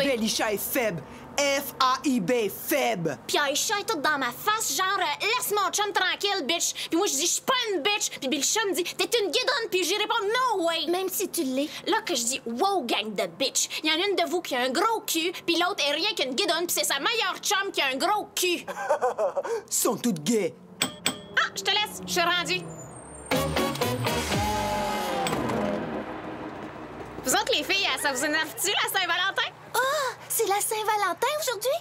toi. Belisha est faible. F-A-I-B, faible. Puis Aïcha est toute dans ma face, genre, laisse mon chum tranquille, bitch. Puis moi, je dis, je suis pas une bitch. Puis Belisha me dit, t'es une guidonne. Puis j'y réponds, no way. Même si tu l'es. Là que je dis, wow, gang de bitch. Il y en a une de vous qui a un gros cul, puis l'autre est rien qu'une guidonne, puis c'est sa meilleure chum qui a un gros cul. Sont toutes gays. Ah, je te laisse, je suis rendue. Vous autres, les filles, ça vous énerve-tu, la Saint-Valentin? Ah, c'est la Saint-Valentin aujourd'hui?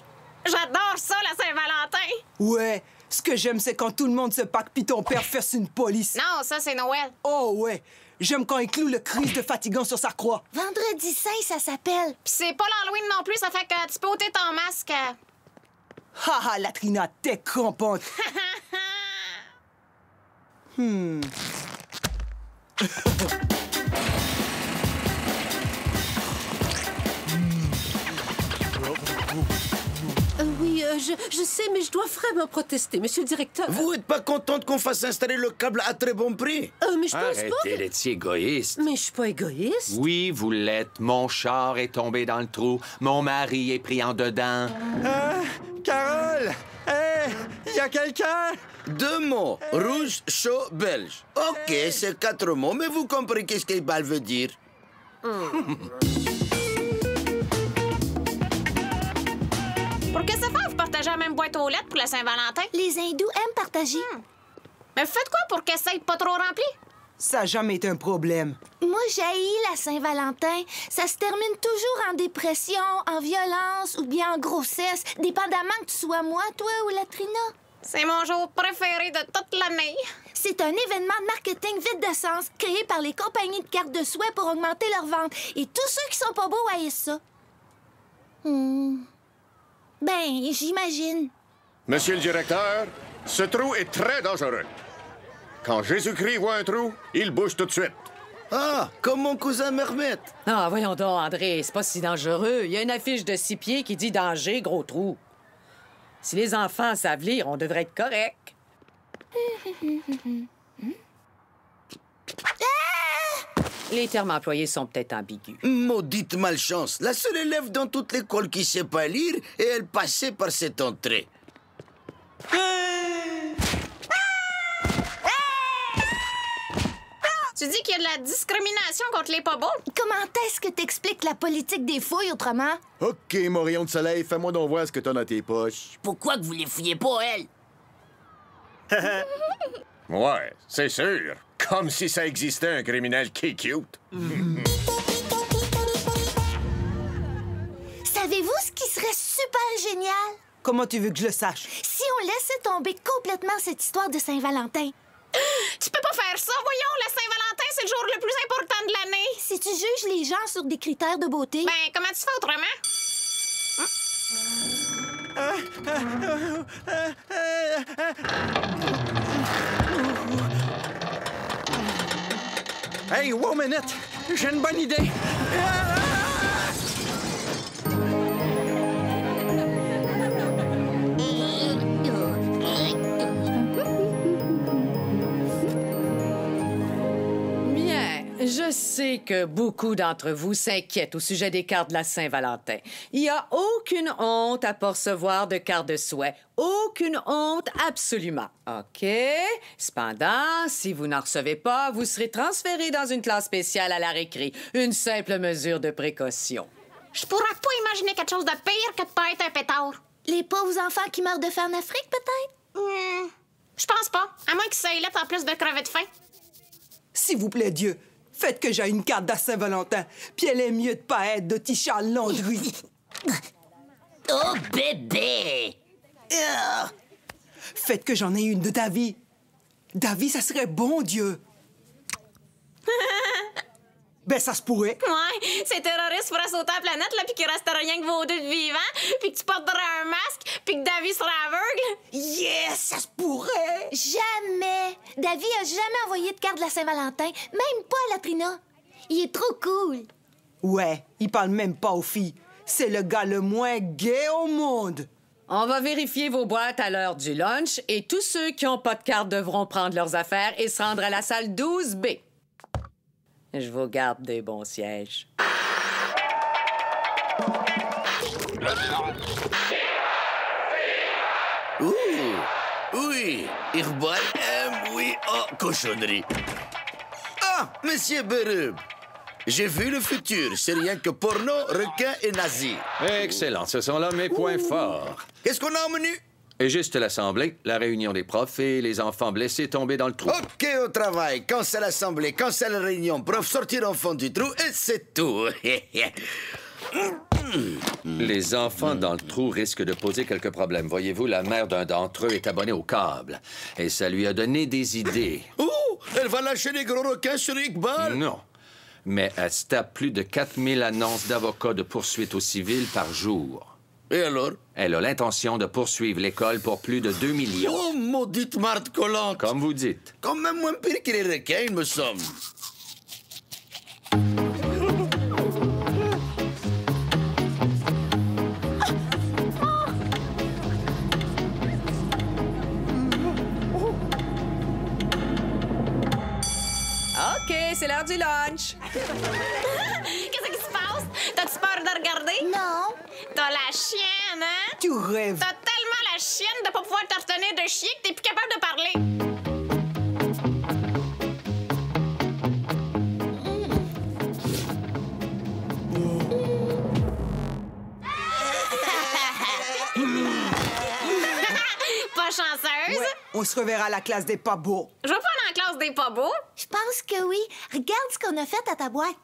J'adore ça, la Saint-Valentin. Ouais, ce que j'aime, c'est quand tout le monde se pack pis ton père fait une police. Non, ça, c'est Noël. Oh ouais, j'aime quand il cloue le Christ de fatigant sur sa croix. Vendredi Saint, ça s'appelle. Puis c'est pas l'Halloween non plus, ça fait que tu peux ôter ton masque. Haha, Latrina, t'es crampante. Oui, je sais, mais je dois vraiment protester, monsieur le directeur. Vous êtes pas contente qu'on fasse installer le câble à très bon prix? Mais je pense pas. Arrêtez d'être si égoïste. Mais je suis pas égoïste. Oui, vous l'êtes. Mon char est tombé dans le trou. Mon mari est pris en dedans. Carole! Hé! Y a quelqu'un? 2 mots. Rouge, chaud, belge. OK, c'est 4 mots, mais vous comprenez qu'est-ce que ça veut dire? Pour que ça fasse, vous partagez la même boîte aux lettres pour la Saint-Valentin? Les hindous aiment partager. Mais faites quoi pour que ça ait pas trop rempli? Ça a jamais été un problème. Moi, j'haïs la Saint-Valentin. Ça se termine toujours en dépression, en violence ou bien en grossesse, dépendamment que tu sois moi, toi ou Latrina. C'est mon jour préféré de toute l'année. C'est un événement de marketing vide de sens créé par les compagnies de cartes de souhait pour augmenter leurs ventes. Et tous ceux qui sont pas beaux haïssent ça. Ben, j'imagine. Monsieur le directeur, ce trou est très dangereux. Quand Jésus-Christ voit un trou, il bouge tout de suite. Ah, comme mon cousin Mermet. Ah, voyons donc, André, c'est pas si dangereux. Il y a une affiche de 6 pieds qui dit « Danger, gros trou ». Si les enfants savent lire, on devrait être correct. Les termes employés sont peut-être ambigus. Maudite malchance. La seule élève dans toute l'école qui sait pas lire et elle passait par cette entrée. Tu dis qu'il y a de la discrimination contre les pas beaux? Comment est-ce que t'expliques la politique des fouilles autrement? OK, mon rayon de soleil, fais-moi donc voir ce que t'as dans tes poches. Pourquoi que vous les fouillez pas, elle? Ouais, c'est sûr. Comme si ça existait un criminel qui est cute. Savez-vous ce qui serait super génial? Comment tu veux que je le sache? Si on laissait tomber complètement cette histoire de Saint-Valentin. Tu peux pas faire ça, voyons! La Saint-Valentin, c'est le jour le plus important de l'année! Si tu juges les gens sur des critères de beauté... Ben, comment tu fais autrement? Hey, wow, minute! J'ai une bonne idée! Je sais que beaucoup d'entre vous s'inquiètent au sujet des cartes de la Saint-Valentin. Il n'y a aucune honte à percevoir de cartes de souhait. Aucune honte, absolument. OK? Cependant, si vous n'en recevez pas, vous serez transféré dans une classe spéciale à la récré. Une simple mesure de précaution. Je pourrais pas imaginer quelque chose de pire que de pas être un pétard. Les pauvres enfants qui meurent de faim en Afrique, peut-être? Je pense pas. À moins qu'ils soient lettres en plus de crever de faim. S'il vous plaît, Dieu, faites que j'aie une carte de Saint-Valentin, puis elle est mieux de pas être de Tisha Landry. Oh, bébé! Faites que j'en ai une de Davy. Davy, ça serait bon, Dieu. Ben, ça se pourrait. Ouais, ces terroristes feraient sauter la planète, là, puis qu'il reste rien que vos deux de vivants, puis que tu porterais un masque, puis que Davy serait aveugle. Yes, ça se pourrait. Jamais! Davy a jamais envoyé de carte de la Saint-Valentin, même pas à Latrina. Il est trop cool. Ouais, il parle même pas aux filles. C'est le gars le moins gay au monde. On va vérifier vos boîtes à l'heure du lunch et tous ceux qui n'ont pas de carte devront prendre leurs affaires et se rendre à la salle 12B. Je vous garde des bons sièges. Ouh, oui, Irbal aime, oui, oh, cochonnerie. Ah, monsieur Berube, j'ai vu le futur, c'est rien que porno, requin et nazi. Excellent, ce sont là mes points forts. Qu'est-ce qu'on a au menu? Et juste l'assemblée, la réunion des profs et les enfants blessés tombés dans le trou. OK, au travail. Quand c'est l'assemblée, quand c'est la réunion, prof, sortir en fond du trou et c'est tout. Les enfants dans le trou risquent de poser quelques problèmes. Voyez-vous, la mère d'un d'entre eux est abonnée au câble. Et ça lui a donné des idées. Oh, elle va lâcher les gros requins sur Iqbal? Non. Mais elle se tape plus de 4000 annonces d'avocats de poursuite au civil par jour. Et alors? Elle a l'intention de poursuivre l'école pour plus de 2 millions. Oh, maudite marde collante! Comme vous dites. Quand même moins pire que les requins, il me semble. OK, c'est l'heure du lunch. Qu'est-ce qui se passe? T'as-tu peur de regarder? Non. T'as la chienne, hein? Tu rêves. T'as tellement la chienne de pas pouvoir te retenir de chier que t'es plus capable de parler. Pas chanceuse? Ouais, on se reverra à la classe des pas beaux. Je vais pas dans la classe des pas beaux. Je pense que oui. Regarde ce qu'on a fait à ta boîte.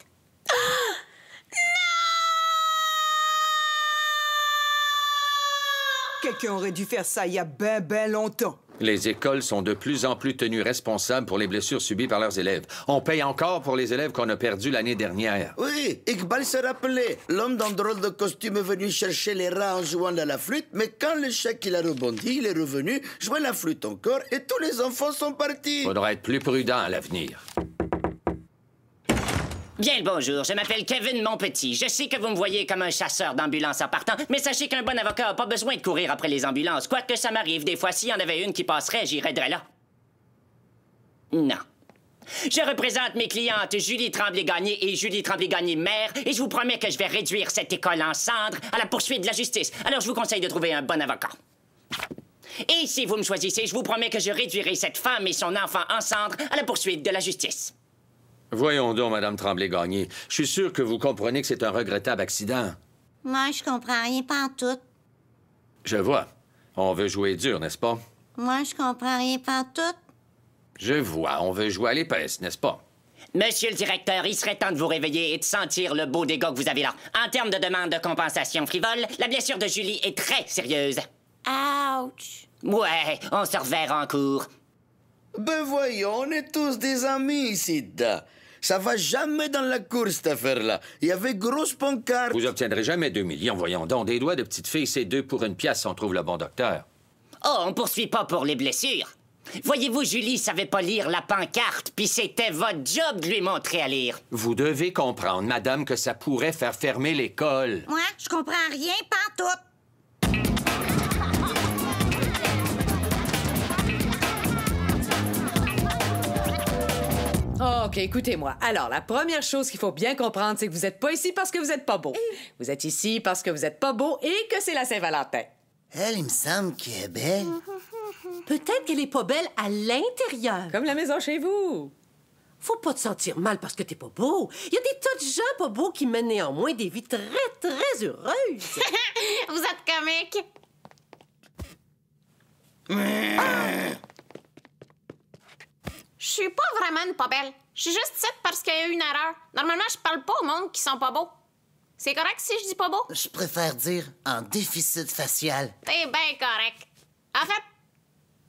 Quelqu'un aurait dû faire ça il y a ben longtemps. Les écoles sont de plus en plus tenues responsables pour les blessures subies par leurs élèves. On paye encore pour les élèves qu'on a perdus l'année dernière. Oui, Iqbal se rappelait. L'homme dans drôle de costume est venu chercher les rats en jouant de la flûte, mais quand le chèque il a rebondi, il est revenu, jouer la flûte encore, et tous les enfants sont partis. Faudra être plus prudent à l'avenir. Bien le bonjour, je m'appelle Kevin Monpetit. Je sais que vous me voyez comme un chasseur d'ambulances en partant, mais sachez qu'un bon avocat n'a pas besoin de courir après les ambulances. Quoique ça m'arrive, des fois, s'il y en avait une qui passerait, j'irais de là. Non. Je représente mes clientes Julie Tremblay-Gagné et Julie Tremblay-Gagné mère, et je vous promets que je vais réduire cette école en cendres à la poursuite de la justice. Alors je vous conseille de trouver un bon avocat. Et si vous me choisissez, je vous promets que je réduirai cette femme et son enfant en cendres à la poursuite de la justice. Voyons donc, Madame Tremblay-Gagné. Je suis sûr que vous comprenez que c'est un regrettable accident. Moi, je comprends rien pantoute. Je vois. On veut jouer dur, n'est-ce pas? Moi, je comprends rien pantoute. Je vois. On veut jouer à l'épaisse, n'est-ce pas? Monsieur le directeur, il serait temps de vous réveiller et de sentir le beau dégât que vous avez là. En termes de demande de compensation frivole, la blessure de Julie est très sérieuse. Ouch! Ouais, on se reverra en cours. Ben voyons, on est tous des amis ici, da. Ça va jamais dans la cour, cette affaire-là. Il y avait grosse pancarte. Vous obtiendrez jamais 2 millions, voyons donc. Des doigts de petite fille, c'est 2 pour 1 pièce si on trouve le bon docteur. Oh, on poursuit pas pour les blessures. Voyez-vous, Julie savait pas lire la pancarte, puis c'était votre job de lui montrer à lire. Vous devez comprendre, madame, que ça pourrait faire fermer l'école. Moi, je comprends rien pantoute. OK, écoutez-moi. Alors, la première chose qu'il faut bien comprendre, c'est que vous n'êtes pas ici parce que vous n'êtes pas beau. Vous êtes ici parce que vous n'êtes pas beau et que c'est la Saint-Valentin. Elle, il me semble qu'elle est belle. Peut-être qu'elle est pas belle à l'intérieur. Comme la maison chez vous. Faut pas te sentir mal parce que t'es pas beau. Il y a des tas de gens pas beaux qui mènent néanmoins des vies très, très heureuses. Vous êtes comique. Je suis pas vraiment une pas belle. Je suis juste ici parce qu'il y a eu une erreur. Normalement, je parle pas au monde qui sont pas beaux. C'est correct si je dis pas beau? Je préfère dire en déficit facial. T'es bien correct. En fait,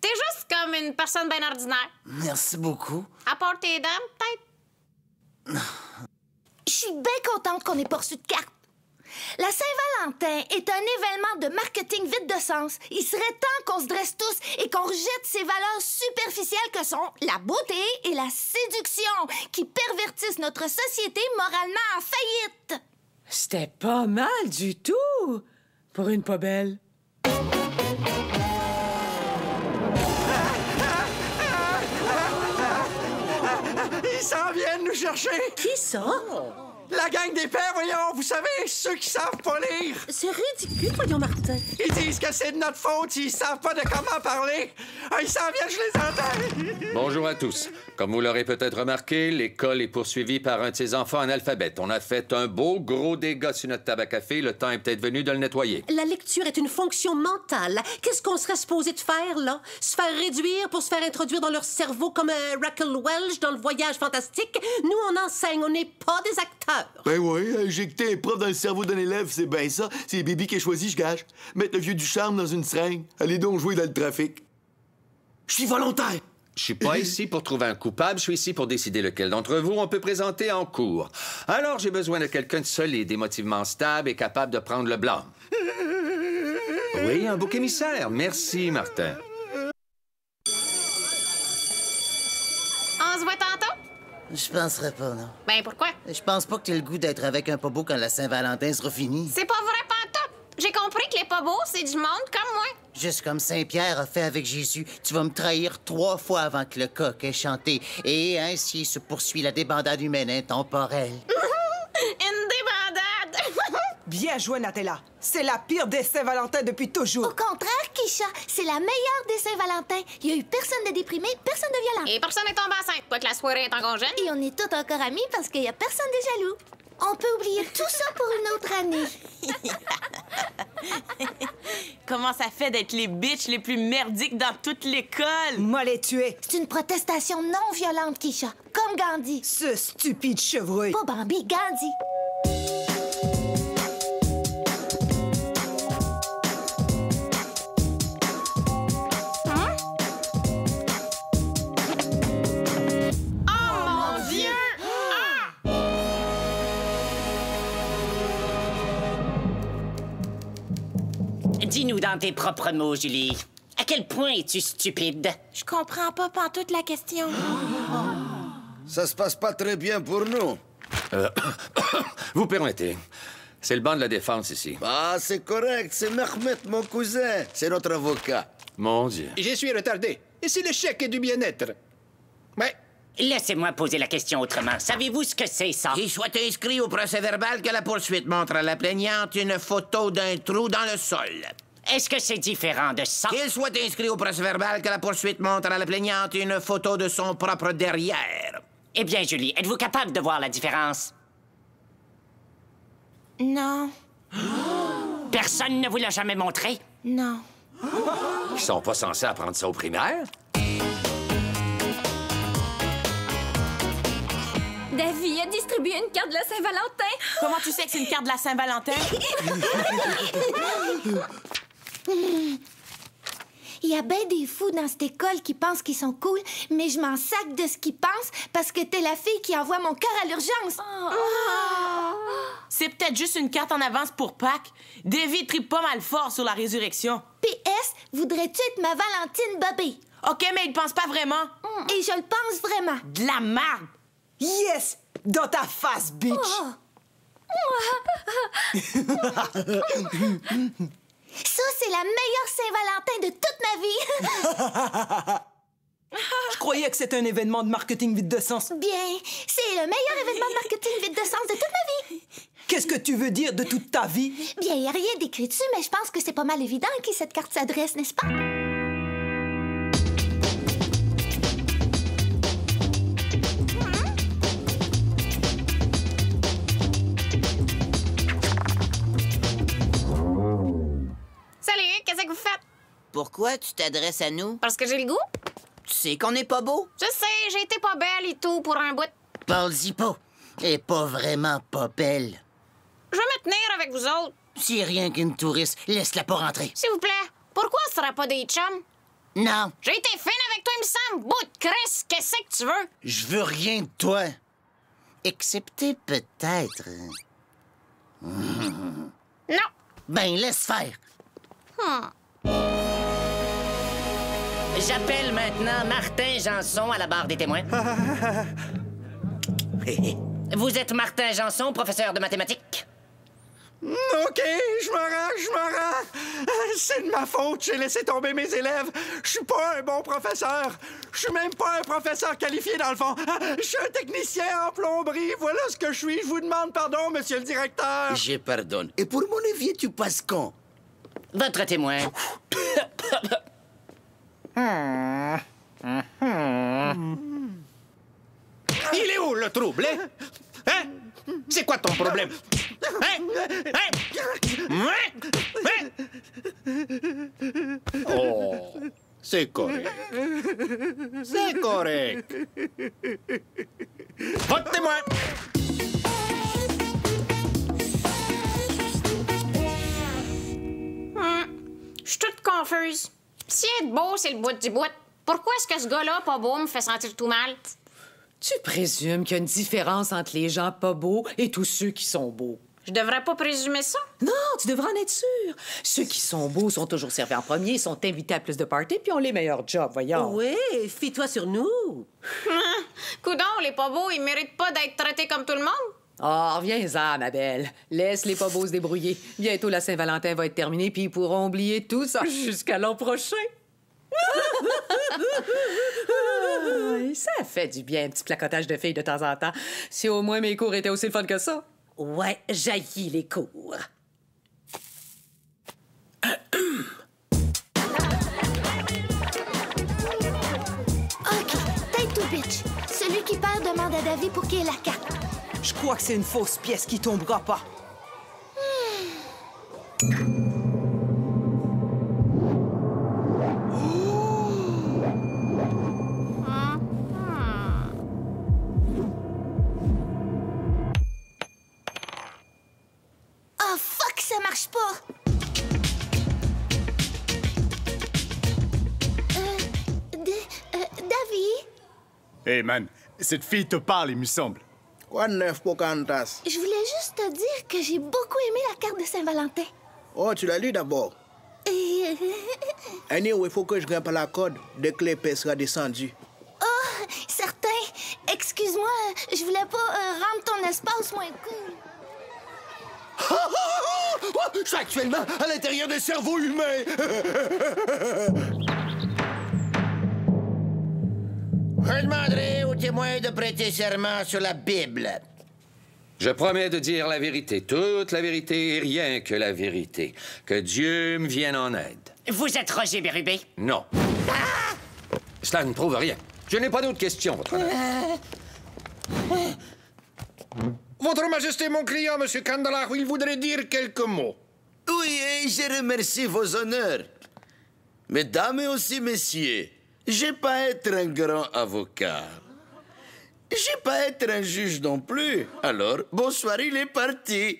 t'es juste comme une personne bien ordinaire. Merci beaucoup. À part tes dents, peut-être. Je suis bien contente qu'on ait pas reçu de carte. La Saint-Valentin est un événement de marketing vide de sens. Il serait temps qu'on se dresse tous et qu'on rejette ces valeurs superficielles que sont la beauté et la séduction qui pervertissent notre société moralement en faillite. C'était pas mal du tout pour une pas belle. Ils s'en viennent nous chercher! Qui ça? La gang des pères, voyons, vous savez, ceux qui savent pas lire. C'est ridicule, voyons, Martin. Ils disent que c'est de notre faute s'ils savent pas de comment parler. Ah, ils s'en viennent, je les entends. Bonjour à tous. Comme vous l'aurez peut-être remarqué, l'école est poursuivie par un de ses enfants analphabètes. On a fait un beau gros dégât sur notre table à café. Le temps est peut-être venu de le nettoyer. La lecture est une fonction mentale. Qu'est-ce qu'on serait supposé de faire, là? Se faire réduire pour se faire introduire dans leur cerveau comme Raquel Welch dans Le Voyage fantastique? Nous, on enseigne, on n'est pas des acteurs. Ben oui, injecter un prof dans le cerveau d'un élève, c'est bien ça. C'est Bibi qui a choisi, je gage. Mettre le vieux du charme dans une seringue. Allez donc jouer dans le trafic. Je suis volontaire. Je suis pas ici pour trouver un coupable, je suis ici pour décider lequel d'entre vous on peut présenter en cours. Alors, j'ai besoin de quelqu'un de solide, émotivement stable et capable de prendre le blâme. Oui, un bouc émissaire. Merci, Martin. On se voit tantôt? Je penserais pas, non. Ben, pourquoi? Je pense pas que t'aies le goût d'être avec un pas beau quand la Saint-Valentin sera finie. C'est pas vrai, pantoute. J'ai compris que les pas beaux, c'est du monde comme moi. Juste comme Saint-Pierre a fait avec Jésus, tu vas me trahir 3 fois avant que le coq ait chanté. Et ainsi se poursuit la débandade humaine intemporelle. Une débandade! Bien joué, Natella. C'est la pire des Saint-Valentin depuis toujours. Au contraire, Keisha, c'est la meilleure des Saint-Valentin. Il y a eu personne de déprimé, personne de violent. Et personne n'est tombé enceinte, quoique la soirée est encore jeune. Et on est tous encore amis parce qu'il y a personne de jaloux. On peut oublier tout ça pour une autre année. Comment ça fait d'être les bitches les plus merdiques dans toute l'école? Moi les tuer. C'est une protestation non violente, Keisha. Comme Gandhi. Ce stupide chevreuil. Pas Bambi, Gandhi. Dis-nous dans tes propres mots, Julie. À quel point es-tu stupide? Je comprends pas pantoute la question. Ça se passe pas très bien pour nous. Vous permettez. C'est le banc de la défense ici. Ah, c'est correct. C'est Mehmet, mon cousin. C'est notre avocat. Mon Dieu. Je suis retardé. Et c'est le chèque du bien-être. Ouais. Laissez-moi poser la question autrement. Savez-vous ce que c'est, ça? Qu'il soit inscrit au procès-verbal que la poursuite montre à la plaignante une photo d'un trou dans le sol. Est-ce que c'est différent de ça? Qu'il soit inscrit au procès-verbal que la poursuite montre à la plaignante une photo de son propre derrière. Eh bien, Julie, êtes-vous capable de voir la différence? Non. Personne ne vous l'a jamais montré? Non. Ils sont pas censés apprendre ça au primaire? Davy a distribué une carte de la Saint-Valentin. Comment tu sais que c'est une carte de la Saint-Valentin? Il y a bien des fous dans cette école qui pensent qu'ils sont cool, mais je m'en sac de ce qu'ils pensent parce que t'es la fille qui envoie mon cœur à l'urgence. C'est peut-être juste une carte en avance pour Pâques. Davy tripe pas mal fort sur la résurrection. PS, voudrais-tu être ma Valentine Bobby? OK, mais il pense pas vraiment. Et je le pense vraiment. De la merde! Yes! Dans ta face, bitch! Ça, c'est la meilleure Saint-Valentin de toute ma vie! Je croyais que c'était un événement de marketing vide de sens. Bien, c'est le meilleur événement de marketing vide de sens de toute ma vie! Qu'est-ce que tu veux dire de toute ta vie? Bien, il n'y a rien d'écrit dessus, mais je pense que c'est pas mal évident à qui cette carte s'adresse, n'est-ce pas? Salut, qu'est-ce que vous faites? Pourquoi tu t'adresses à nous? Parce que j'ai le goût? Tu sais qu'on n'est pas beau? Je sais, j'ai été pas belle et tout pour un bout. Parle-y pas. Elle est pas vraiment pas belle. Je vais me tenir avec vous autres. C'est rien qu'une touriste. Laisse-la pas rentrer. S'il vous plaît, pourquoi on serait pas des chums? Non. J'ai été fine avec toi, il me semble. Bout de Chris, qu'est-ce que tu veux? Je veux rien de toi. Excepté peut-être... Non. Ben, laisse faire. J'appelle maintenant Martin Janson à la barre des témoins. Vous êtes Martin Janson, professeur de mathématiques? OK, je me rends. C'est de ma faute, j'ai laissé tomber mes élèves. Je suis pas un bon professeur. Je suis même pas un professeur qualifié, dans le fond. Je suis un technicien en plomberie. Voilà ce que je suis. Je vous demande pardon, monsieur le directeur. Je pardonne. Et pour mon évier, tu passes quand? Votre témoin. Il est où, le trouble, hein? Hein? C'est quoi ton problème? Hein? Oh, c'est correct. C'est correct. Votre témoin! Je suis toute confuse. Si être beau, c'est le bout du bout, pourquoi est-ce que ce gars-là, pas beau, me fait sentir tout mal? Tu présumes qu'il y a une différence entre les gens pas beaux et tous ceux qui sont beaux. Je devrais pas présumer ça? Non, tu devrais en être sûr. Ceux qui sont beaux sont toujours servis en premier, sont invités à plus de parties, puis ont les meilleurs jobs, voyons. Oui, fie-toi sur nous. Coudon, les pas beaux, ils méritent pas d'être traités comme tout le monde? Oh, reviens-en, ma belle. Laisse les pas beaux se débrouiller. Bientôt, la Saint-Valentin va être terminée, puis ils pourront oublier tout ça jusqu'à l'an prochain. Ça fait du bien, un petit placotage de filles de temps en temps. Si au moins mes cours étaient aussi le fun que ça. Ouais, j'haïs les cours. OK, tête ou bitch. Celui qui perd demande à Davy pour qu'il ait la carte. Je crois que c'est une fausse pièce qui tombera pas. Oh, fuck, ça marche pas. Davy? Hey man, cette fille te parle, il me semble. Quoi de neuf, Pocahontas? Je voulais juste te dire que j'ai beaucoup aimé la carte de Saint-Valentin. Oh, tu l'as lu d'abord? Anyway, il faut que je grimpe à la corde dès que l'épée sera descendue. Oh, certain. Excuse-moi, je voulais pas rendre ton espace moins cool. Je suis actuellement à l'intérieur d'un cerveau humain. Je demanderai aux témoins de prêter serment sur la Bible. Je promets de dire la vérité, toute la vérité et rien que la vérité. Que Dieu me vienne en aide. Vous êtes Roger Bérubé? Non. Cela ne prouve rien. Je n'ai pas d'autres questions, votre honneur. Votre Majesté, mon client, Monsieur Candelare, il voudrait dire quelques mots. Oui, et je remercie vos honneurs. Mesdames et aussi messieurs, je vais pas être un grand avocat. Je vais pas être un juge non plus. Alors, bonsoir, il est parti.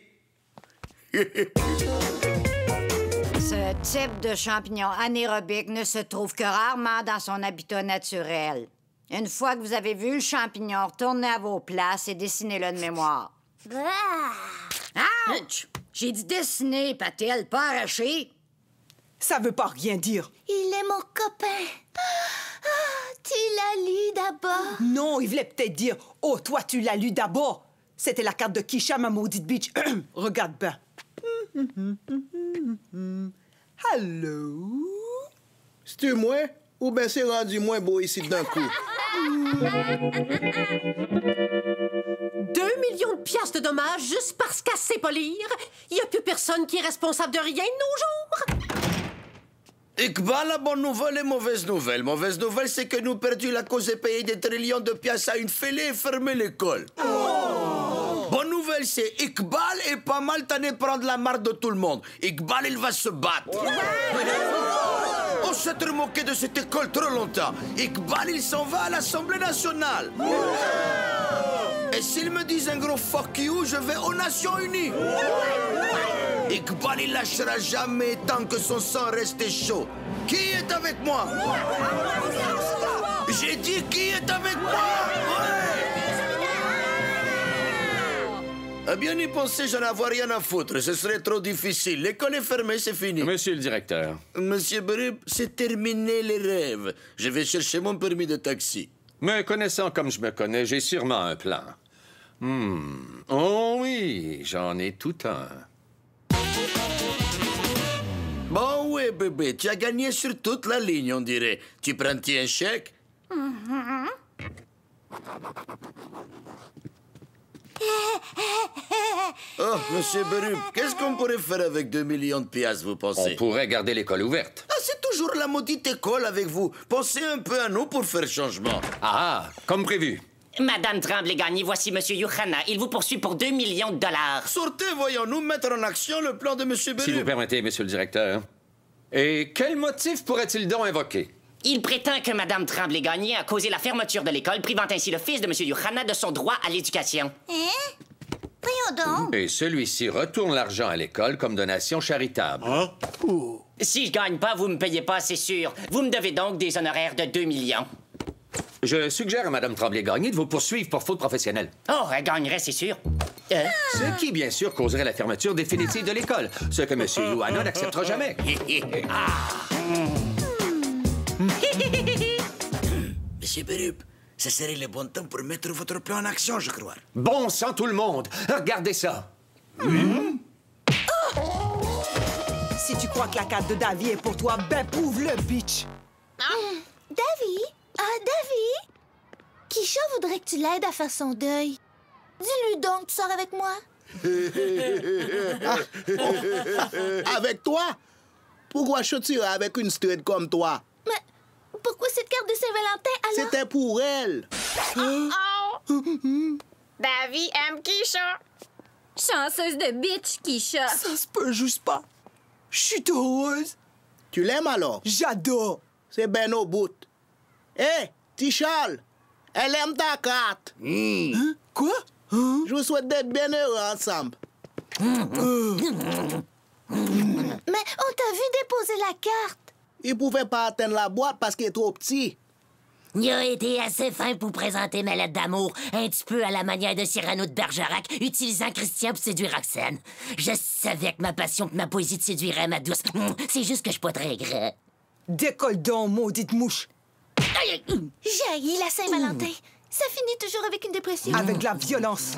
Ce type de champignon anaérobique ne se trouve que rarement dans son habitat naturel. Une fois que vous avez vu le champignon, retournez à vos places et dessinez-le de mémoire. Ouch! J'ai dit dessiner, Patel, pas arracher. Ça veut pas rien dire. Il est mon copain. Tu l'as lu d'abord? Non, il voulait peut-être dire « Oh, toi, tu l'as lu d'abord ». C'était la carte de Kisha, ma maudite bitch. Regarde bien. Allô? C'est-tu moi? Ou bien c'est rendu moins beau ici d'un coup? 2 millions de piastres de dommages juste parce qu'à sait pas lire. Il n'y a plus personne qui est responsable de rien de nos jours. Iqbal, la bonne nouvelle et mauvaise nouvelle. Mauvaise nouvelle, c'est que nous perdu la cause de payer des trillions de piastres à une fêlée et fermer l'école. Bonne nouvelle, c'est Iqbal est pas mal tanné de prendre la marque de tout le monde. Iqbal, il va se battre. On s'est trop moqué de cette école trop longtemps. Iqbal, il s'en va à l'Assemblée nationale. Et s'ils me disent un gros fuck you, je vais aux Nations Unies. Iqbal, il lâchera jamais tant que son sang reste chaud. Qui est avec moi? J'ai dit qui est avec moi? À bien y penser, j'en avais rien à foutre. Ce serait trop difficile. L'école est fermée, c'est fini. Monsieur le directeur. Monsieur Berub, c'est terminé les rêves. Je vais chercher mon permis de taxi. Me connaissant comme je me connais, j'ai sûrement un plan. Oh oui, j'en ai tout un. bébé, tu as gagné sur toute la ligne, on dirait. Tu prends-tu un chèque? Oh, monsieur Berube, qu'est-ce qu'on pourrait faire avec 2 millions de piastres, vous pensez? On pourrait garder l'école ouverte. Ah, c'est toujours la maudite école avec vous. Pensez un peu à nous pour faire changement. Ah, comme prévu. Madame Tremblay-Gagné, voici Monsieur Yuhana. Il vous poursuit pour 2 millions de dollars. Sortez, voyons-nous mettre en action le plan de monsieur Berube. Si vous permettez, monsieur le directeur. Et quel motif pourrait-il donc invoquer? Il prétend que Madame Tremblay-Gagné a causé la fermeture de l'école, privant ainsi le fils de Monsieur Yuhana de son droit à l'éducation. Hein? Voyons donc. Et celui-ci retourne l'argent à l'école comme donation charitable. Hein? Si je gagne pas, vous me payez pas, c'est sûr. Vous me devez donc des honoraires de 2 millions. Je suggère à Mme Tremblay-Gagné de vous poursuivre pour faute professionnelle. Oh, elle gagnerait, c'est sûr. Ce qui, bien sûr, causerait la fermeture définitive de l'école, ce que M. Yuhana n'acceptera jamais. Monsieur Berube, ce serait le bon temps pour mettre votre plan en action, je crois. Bon sang, tout le monde! Regardez ça! Si tu crois que la carte de Davy est pour toi, ben prouve-le, bitch! Davy? Davy? Kisha voudrait que tu l'aides à faire son deuil. Dis-lui donc, tu sors avec moi? Avec toi? Pourquoi je tirais avec une straight comme toi? Mais pourquoi cette carte de Saint-Valentin, alors? C'était pour elle. Davy aime Kisha. Chanceuse de bitch, Kisha. Ça se peut juste pas. Je suis heureuse. Tu l'aimes alors? J'adore. C'est ben au bout. Hé, Tichal, elle aime ta carte. Hein? Quoi? Je vous souhaite d'être bien heureux ensemble. Mais on t'a vu déposer la carte. Il pouvait pas atteindre la boîte parce qu'il est trop petit. Il a été assez fin pour présenter ma lettre d'amour, un petit peu à la manière de Cyrano de Bergerac, utilisant Christian pour séduire Roxane. Je savais que ma passion et ma poésie te séduiraient, ma douce. C'est juste que je suis pas très grand. Décolle donc, maudite mouche. J'ai la Saint-Valentin. Ça finit toujours avec une dépression. Avec de la violence.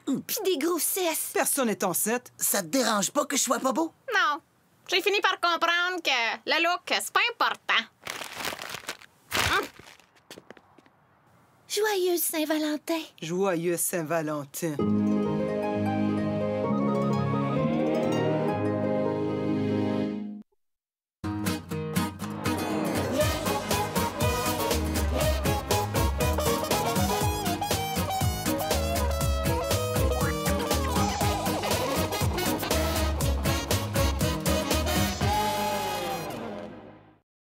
Puis des grossesses. Personne n'est enceinte. Ça te dérange pas que je sois pas beau? Non. J'ai fini par comprendre que le look, c'est pas important. Joyeuse Saint-Valentin. Joyeux Saint-Valentin.